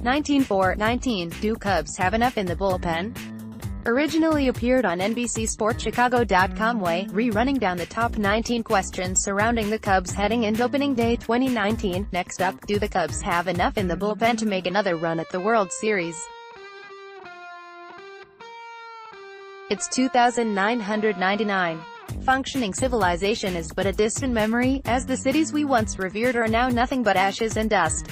19-4-19, do Cubs have enough in the bullpen? Originally appeared on nbcsportschicago.comWe're, running down the top 19 questions surrounding the Cubs heading into opening day 2019. Next up, do the Cubs have enough in the bullpen to make another run at the World Series? It's 2,999. Functioning civilization is but a distant memory, as the cities we once revered are now nothing but ashes and dust.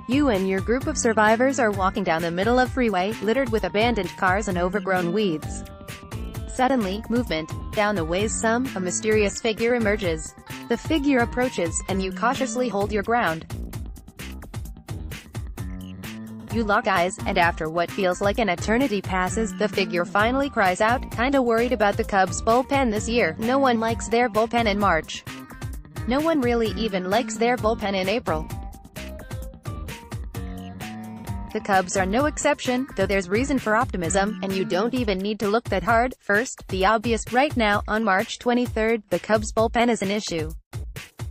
You and your group of survivors are walking down the middle of freeway, littered with abandoned cars and overgrown weeds. Suddenly, movement. Down the ways a mysterious figure emerges. The figure approaches, and you cautiously hold your ground. You lock eyes, and after what feels like an eternity passes, the figure finally cries out, "Kinda worried about the Cubs' bullpen this year. No one likes their bullpen in March. No one really even likes their bullpen in April." The Cubs are no exception, though there's reason for optimism, and you don't even need to look that hard. First, the obvious. Right now, on March 23rd, the Cubs' bullpen is an issue.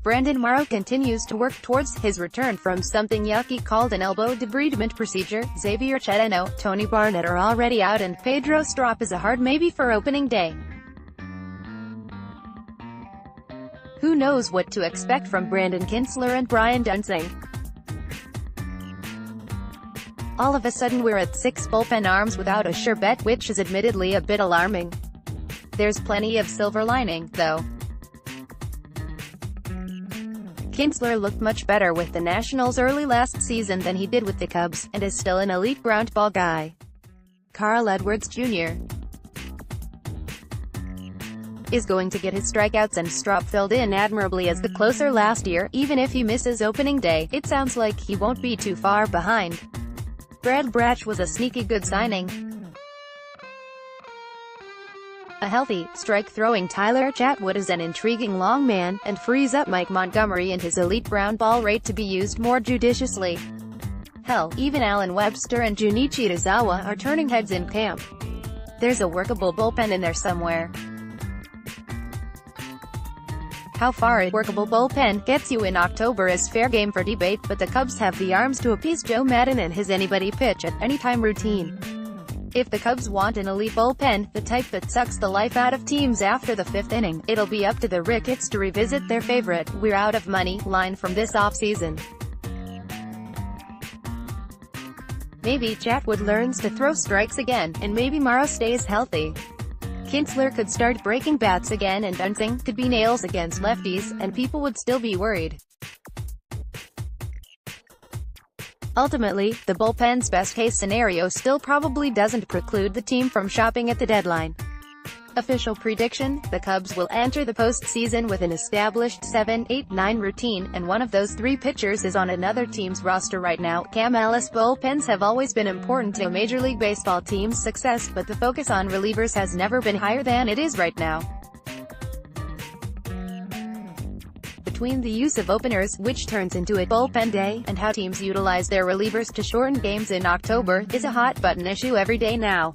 Brandon Morrow continues to work towards his return from something yucky called an elbow debridement procedure. Xavier Cheteno, Tony Barnett are already out, and Pedro Strop is a hard maybe for opening day. Who knows what to expect from Brandon Kintzler and Brian Dunsing? All of a sudden we're at 6 bullpen arms without a sure bet, which is admittedly a bit alarming. There's plenty of silver lining, though. Kintzler looked much better with the Nationals early last season than he did with the Cubs, and is still an elite ground ball guy. Carl Edwards Jr. is going to get his strikeouts, and Strop filled in admirably as the closer last year. Even if he misses opening day, it sounds like he won't be too far behind. Brad Brach was a sneaky good signing. A healthy, strike-throwing Tyler Chatwood is an intriguing long man, and frees up Mike Montgomery and his elite ground ball rate to be used more judiciously. Hell, even Alan Webster and Junichi Tozawa are turning heads in camp. There's a workable bullpen in there somewhere. How far a workable bullpen gets you in October is fair game for debate, but the Cubs have the arms to appease Joe Maddon and his anybody pitch at any time routine. If the Cubs want an elite bullpen, the type that sucks the life out of teams after the 5th inning, it'll be up to the Ricketts to revisit their favorite "we're out of money" line from this offseason. Maybe Chatwood learns to throw strikes again, and maybe Morrow stays healthy. Kintzler could start breaking bats again, and Dunsing could be nails against lefties, and people would still be worried. Ultimately, the bullpen's best-case scenario still probably doesn't preclude the team from shopping at the deadline. Official prediction: the Cubs will enter the postseason with an established 7-8-9 routine, and one of those 3 pitchers is on another team's roster right now. Cam Ellis. Bullpens have always been important to a Major League Baseball team's success, but the focus on relievers has never been higher than it is right now. Between the use of openers, which turns into a bullpen day, and how teams utilize their relievers to shorten games in October, is a hot-button issue every day now.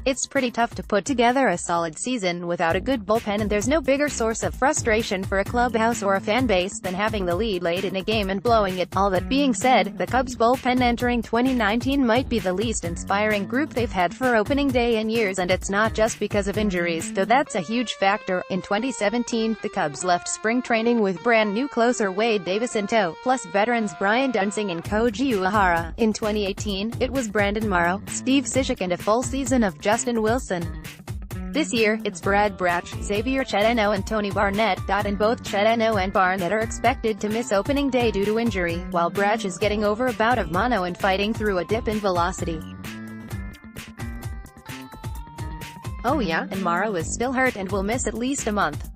It's pretty tough to put together a solid season without a good bullpen, and there's no bigger source of frustration for a clubhouse or a fan base than having the lead late in a game and blowing it. All that being said, the Cubs bullpen entering 2019 might be the least inspiring group they've had for opening day in years, and it's not just because of injuries, though that's a huge factor. In 2017, the Cubs left spring training with brand new closer Wade Davis in tow, plus veterans Brian Dunsing and Koji Uehara. In 2018, it was Brandon Morrow, Steve Cishek, and a full season of Justin Wilson. This year, it's Brad Brach, Xavier Cheteno and Tony Barnett. And both Cheteno and Barnett are expected to miss opening day due to injury, while Brach is getting over a bout of mono and fighting through a dip in velocity. Oh yeah, and Morrow is still hurt and will miss at least a month.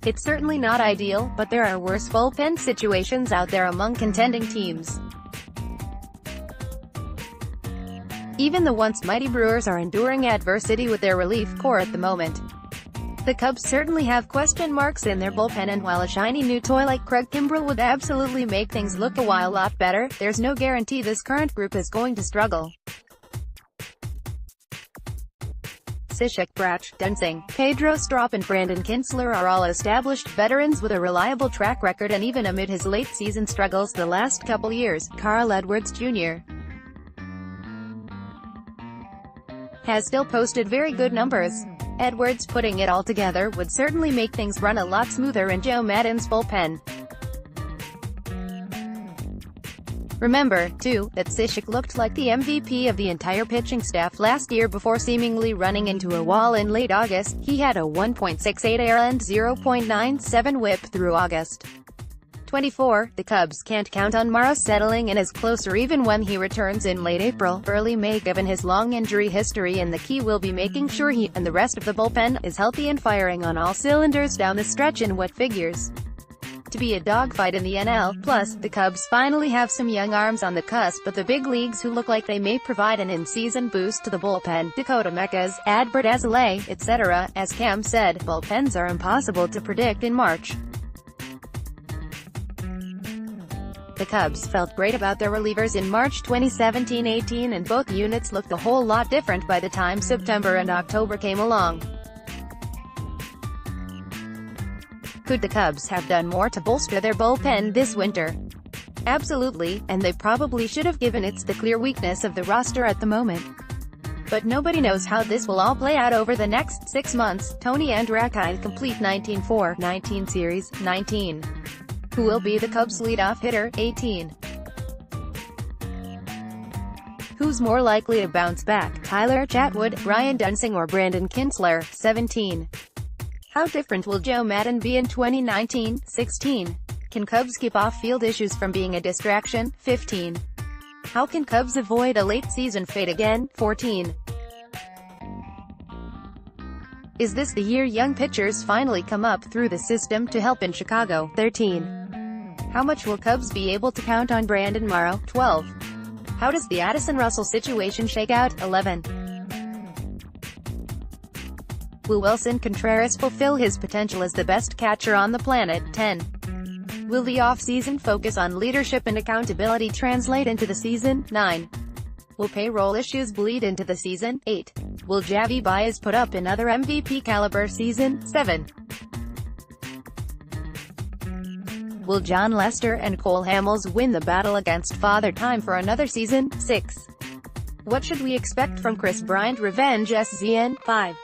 It's certainly not ideal, but there are worse bullpen situations out there among contending teams. Even the once mighty Brewers are enduring adversity with their relief corps at the moment. The Cubs certainly have question marks in their bullpen, and while a shiny new toy like Craig Kimbrell would absolutely make things look a lot better, there's no guarantee this current group is going to struggle. Cishek, Brach, Dunsing, Pedro Strop and Brandon Kintzler are all established veterans with a reliable track record, and even amid his late-season struggles the last couple years, Carl Edwards Jr. has still posted very good numbers. Edwards putting it all together would certainly make things run a lot smoother in Joe Maddon's bullpen. Remember, too, that Cishek looked like the MVP of the entire pitching staff last year before seemingly running into a wall in late August. He had a 1.68 ERA and 0.97 WHIP through August 24. The Cubs can't count on Morrow settling in as closer even when he returns in late April, early May given his long injury history, and the key will be making sure he, and the rest of the bullpen, is healthy and firing on all cylinders down the stretch in what figures to be a dogfight in the NL. Plus, the Cubs finally have some young arms on the cusp of the big leagues who look like they may provide an in-season boost to the bullpen. Dakota Meccas, Adbert Azalea, etc. As Cam said, bullpens are impossible to predict in March. The Cubs felt great about their relievers in March 2017-18, and both units looked a whole lot different by the time September and October came along. Could the Cubs have done more to bolster their bullpen this winter? Absolutely, and they probably should have, given it's the clear weakness of the roster at the moment. But nobody knows how this will all play out over the next 6 months. Tony Andracki complete 19-4-19 series, 19. Who will be the Cubs' leadoff hitter, 18. Who's more likely to bounce back, Tyler Chatwood, Ryan Dunsing or Brandon Kintzler, 17. How different will Joe Maddon be in 2019, 16? Can Cubs keep off-field issues from being a distraction, 15? How can Cubs avoid a late-season fate again, 14? Is this the year young pitchers finally come up through the system to help in Chicago, 13? How much will Cubs be able to count on Brandon Morrow, 12? How does the Addison Russell situation shake out, 11? Will Wilson Contreras fulfill his potential as the best catcher on the planet, 10? Will the off-season focus on leadership and accountability translate into the season, 9? Will payroll issues bleed into the season, 8? Will Javi Baez put up another MVP-caliber season, 7? Will John Lester and Cole Hamels win the battle against Father Time for another season, 6? What should we expect from Chris Bryant revenge SZN, 5?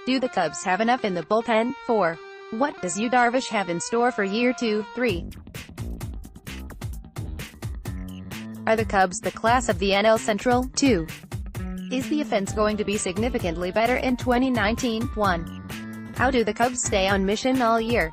Do the Cubs have enough in the bullpen, 4? What does Yu Darvish have in store for year 2, 3? Are the Cubs the class of the NL Central, 2? Is the offense going to be significantly better in 2019, 1? How do the Cubs stay on mission all year?